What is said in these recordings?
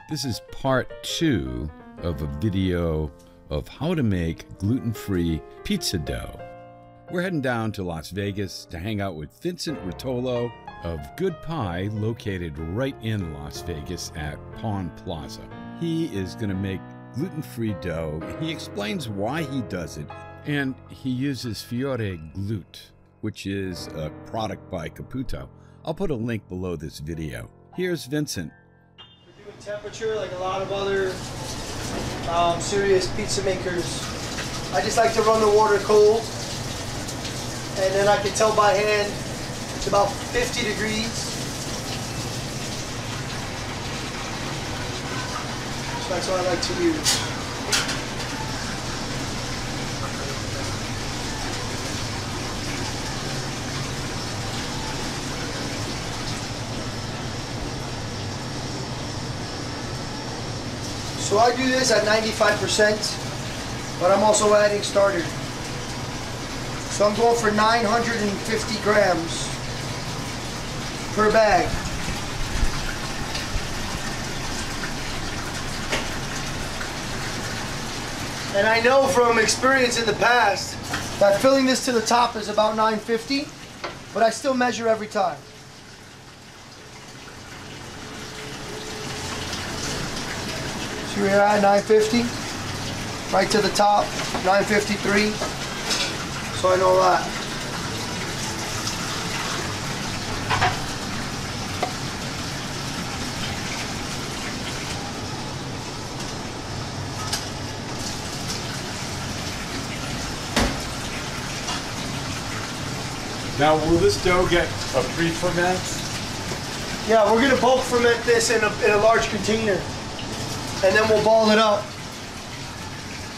This is part 2 of a video of how to make gluten-free pizza dough. We're heading down to Las Vegas to hang out with Vincent Rotolo of Good Pie, located right in Las Vegas at Pawn Plaza. He is going to make gluten-free dough. He explains why he does it, and he uses Fiore Glute, which is a product by Caputo. I'll put a link below this video. Here's Vincent. Temperature like a lot of other serious pizza makers. I just like to run the water cold, and then I can tell by hand it's about 50 degrees. So that's what I like to use. So I do this at 95%, but I'm also adding starter. So I'm going for 950 grams per bag. And I know from experience in the past that filling this to the top is about 950, but I still measure every time. So we're at 950, right to the top, 953, so I know that. Now, will this dough get a pre-ferment? Yeah, we're going to bulk ferment this in a large container. And then we'll ball it up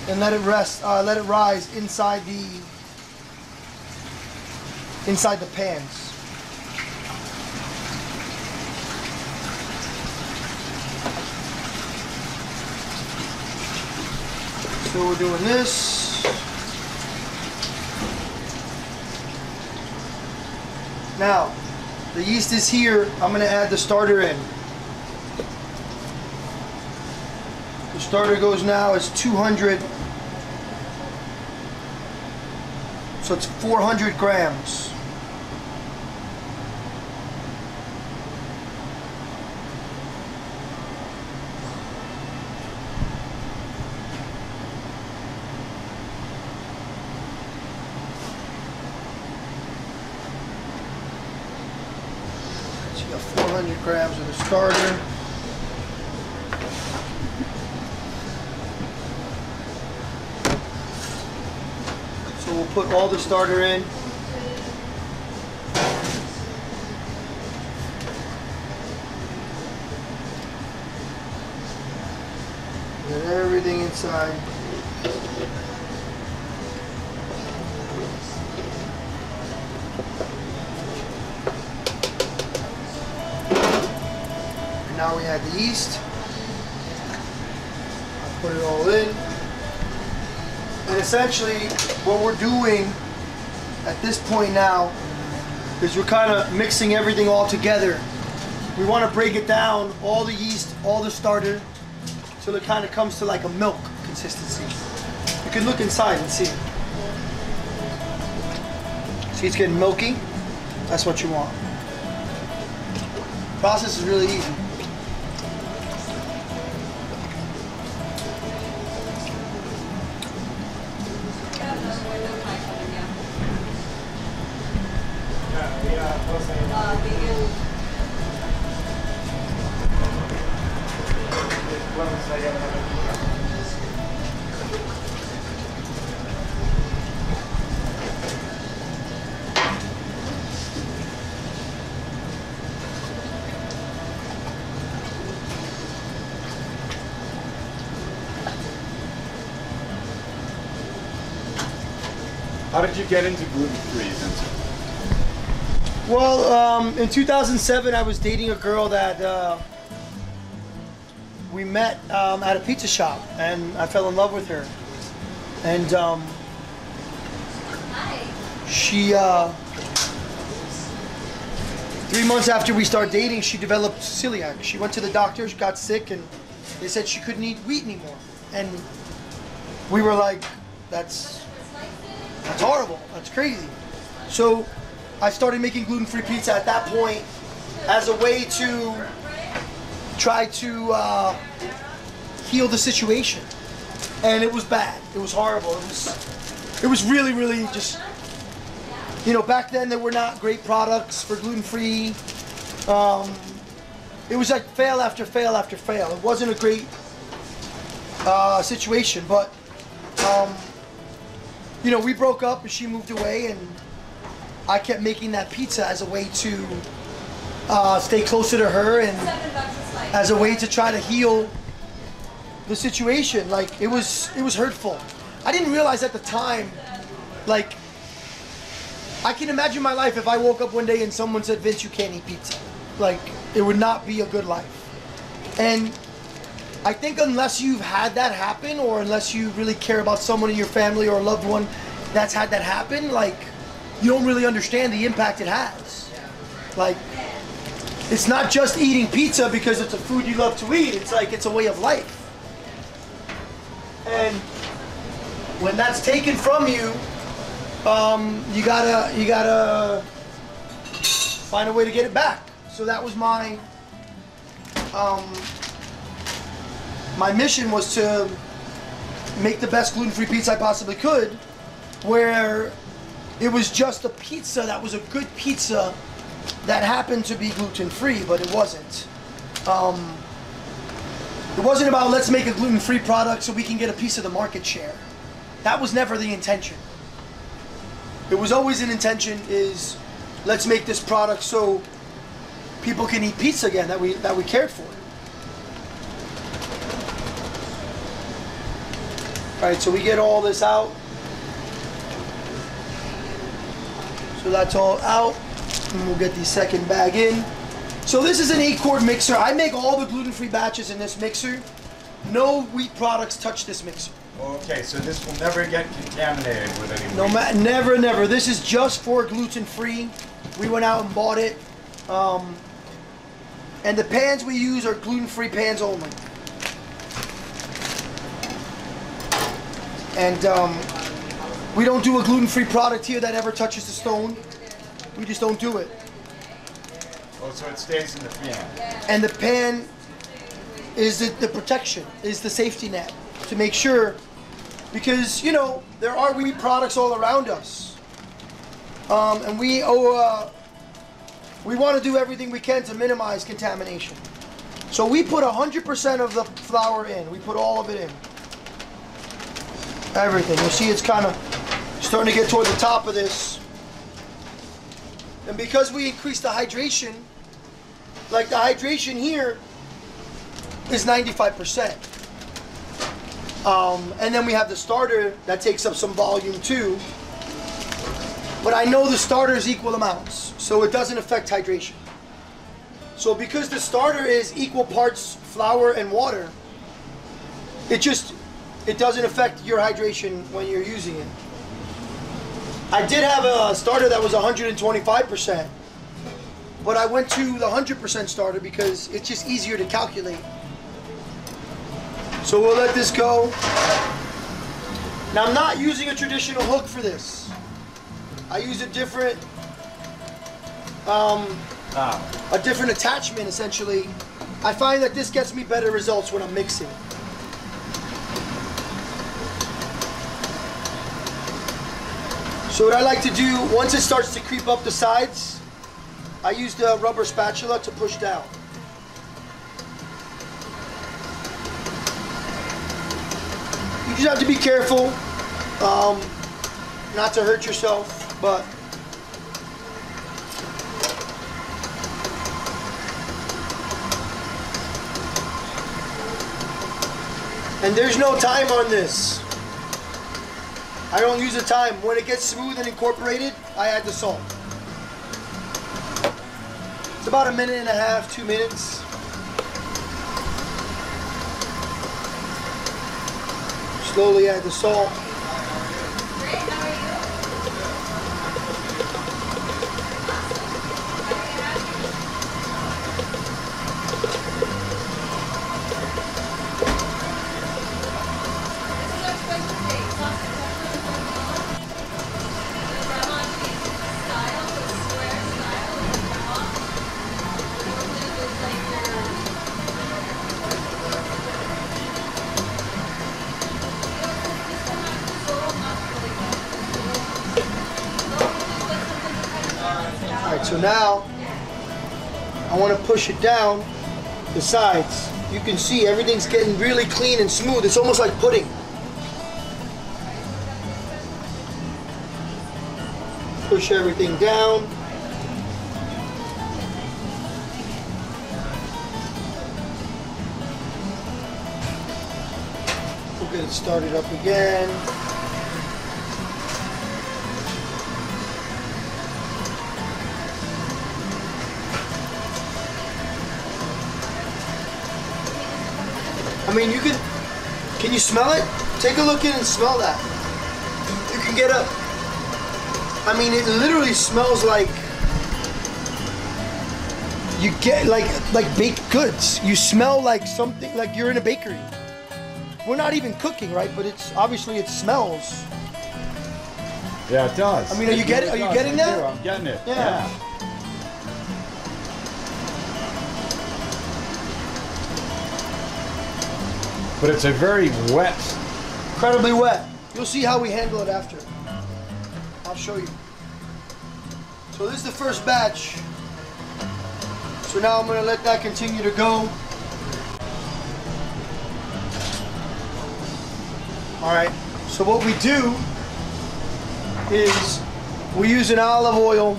and let it rest, let it rise inside the pans. So we're doing this. Now, the yeast is here. I'm going to add the starter in. The starter goes now is 200, so it's 400 grams. So you got 400 grams of the starter. So we'll put all the starter in. Get everything inside. And now we add the yeast. I'll put it all in. And essentially, what we're doing at this point now is we're kind of mixing everything all together. We want to break it down, all the yeast, all the starter, till it kind of comes to like a milk consistency. You can look inside and see. See, it's getting milky. That's what you want. The process is really easy. How did you get into gluten-free, Vincent? Well, in 2007, I was dating a girl that we met at a pizza shop, and I fell in love with her. And she 3 months after we started dating, she developed celiac. She went to the doctor, she got sick, and They said she couldn't eat wheat anymore. And we were like, that's horrible. That's crazy. So I started making gluten-free pizza at that point as a way to try to heal the situation. And it was bad. It was horrible. It was really, really just, you know, back then there were not great products for gluten-free. It was like fail after fail after fail. It wasn't a great situation, but you know, we broke up and she moved away, and I kept making that pizza as a way to stay closer to her and as a way to try to heal the situation. Like, it was hurtful. I didn't realize at the time, like, I can imagine my life if I woke up one day and someone said, Vince, you can't eat pizza. Like, it would not be a good life. And I think unless you've had that happen, or unless you really care about someone in your family or a loved one that's had that happen, like, you don't really understand the impact it has. Like, it's not just eating pizza because it's a food you love to eat. It's like, it's a way of life. And when that's taken from you, you gotta find a way to get it back. So that was my my mission, was to make the best gluten-free pizza I possibly could, where it was just a pizza that was a good pizza that happened to be gluten-free, but it wasn't. It wasn't about, let's make a gluten-free product so we can get a piece of the market share. That was never the intention. It was always an intention is, let's make this product so people can eat pizza again that we cared for. All right, so we get all this out. So that's all out, and we'll get the second bag in. So this is an 8-quart mixer. I make all the gluten-free batches in this mixer. No wheat products touch this mixer. Okay, so this will never get contaminated with any wheat. Never, never. This is just for gluten-free. We went out and bought it. And the pans we use are gluten-free pans only. And we don't do a gluten-free product here that ever touches the stone. We just don't do it. Oh, so it stays in the pan. And the pan is the protection, is the safety net to make sure, because, you know, there are wheat products all around us. And we want to do everything we can to minimize contamination. So we put 100% of the flour in. We put all of it in. Everything. You see it's kind of starting to get toward the top of this. And because we increased the hydration, like the hydration here is 95%. And then we have the starter that takes up some volume too. But I know the starter is equal amounts, so it doesn't affect hydration. So because the starter is equal parts flour and water, it doesn't affect your hydration when you're using it. I did have a starter that was 125%, but I went to the 100% starter because it's just easier to calculate. So we'll let this go. Now I'm not using a traditional hook for this. I use a different attachment essentially. I find that this gets me better results when I'm mixing. So what I like to do, once it starts to creep up the sides, I use the rubber spatula to push down. You just have to be careful not to hurt yourself, but and there's no time on this. I don't use a time. When it gets smooth and incorporated, I add the salt. It's about 1.5 minutes, 2 minutes. Slowly add the salt. So now I want to push it down the sides. You can see everything's getting really clean and smooth. It's almost like pudding. Push everything down. We'll get it started up again. I mean, you can you smell it? Take a look in and smell that. You can get up. I mean, it literally smells like, you get like baked goods. You smell like something, like you're in a bakery. We're not even cooking, right? But it's obviously it smells. Yeah, it does. I mean, are you getting that? I'm getting it. Yeah. But it's a very wet. Incredibly wet. You'll see how we handle it after. I'll show you. So this is the first batch. So now I'm going to let that continue to go. Alright, so what we do is we use an olive oil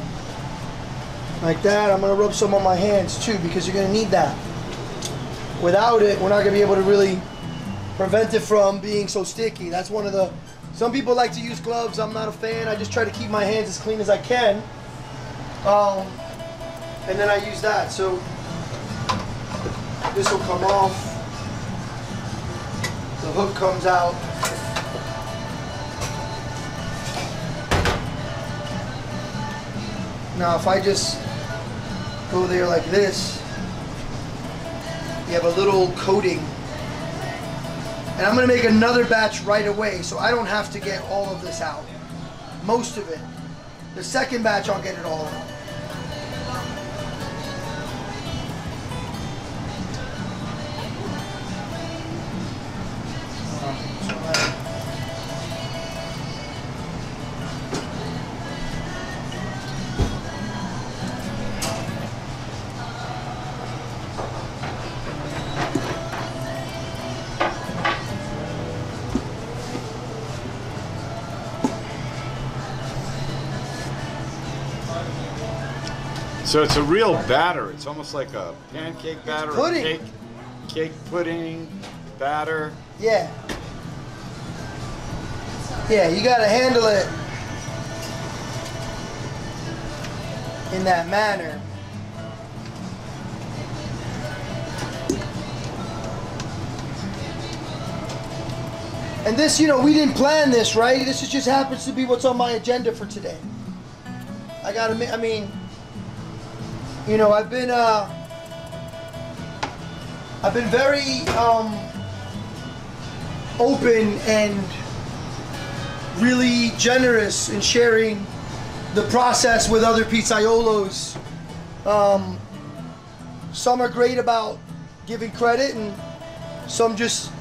like that. I'm going to rub some on my hands too because you're going to need that. Without it, we're not going to be able to really prevent it from being so sticky. That's one of the, some people like to use gloves. I'm not a fan. I just try to keep my hands as clean as I can. And then I use that. So this will come off. The hook comes out. Now if I just go there like this, you have a little coating. And I'm going to make another batch right away so I don't have to get all of this out. Most of it. The second batch I'll get it all out. So it's a real batter. It's almost like a pancake batter, pudding. Cake pudding batter. Yeah. Yeah, you gotta handle it in that manner. And this, you know, we didn't plan this, right? This just happens to be what's on my agenda for today. I mean, you know, I've been very open and really generous in sharing the process with other pizzaiolos. Some are great about giving credit, and some just,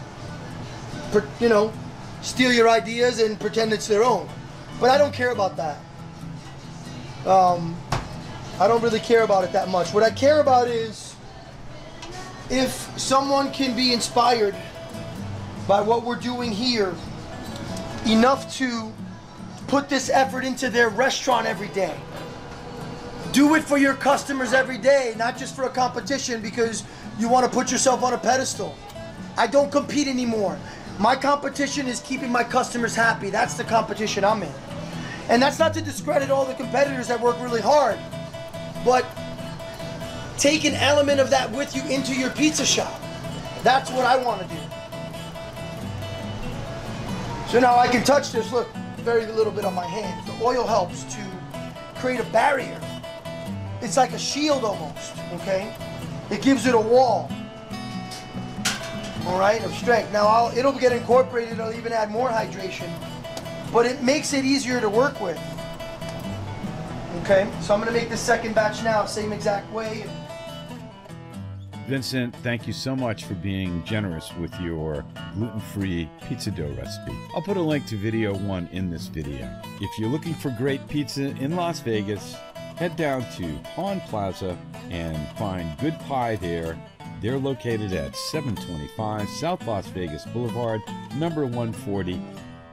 you know, steal your ideas and pretend it's their own. But I don't care about that. I don't really care about it that much. What I care about is if someone can be inspired by what we're doing here enough to put this effort into their restaurant every day. Do it for your customers every day, not just for a competition because you want to put yourself on a pedestal. I don't compete anymore. My competition is keeping my customers happy. That's the competition I'm in. And that's not to discredit all the competitors that work really hard, but take an element of that with you into your pizza shop. That's what I want to do. So now I can touch this, look, very little bit on my hands. The oil helps to create a barrier. It's like a shield almost, okay? It gives it a wall, all right, of strength. Now it'll get incorporated, it'll even add more hydration, but it makes it easier to work with. Okay, so I'm gonna make the second batch now, same exact way. Vincent, thank you so much for being generous with your gluten-free pizza dough recipe. I'll put a link to video 1 in this video. If you're looking for great pizza in Las Vegas, head down to Pawn Plaza and find Good Pie there. They're located at 725 South Las Vegas Boulevard, number 140.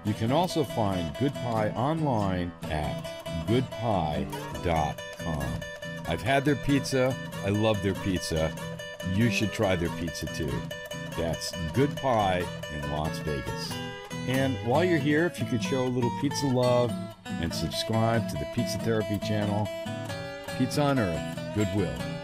You can also find Good Pie online at goodpie.com. I've had their pizza. I love their pizza. You should try their pizza too. That's Good Pie in Las Vegas. And while you're here, if you could show a little pizza love and subscribe to the Pizza Therapy channel. Pizza on Earth, goodwill.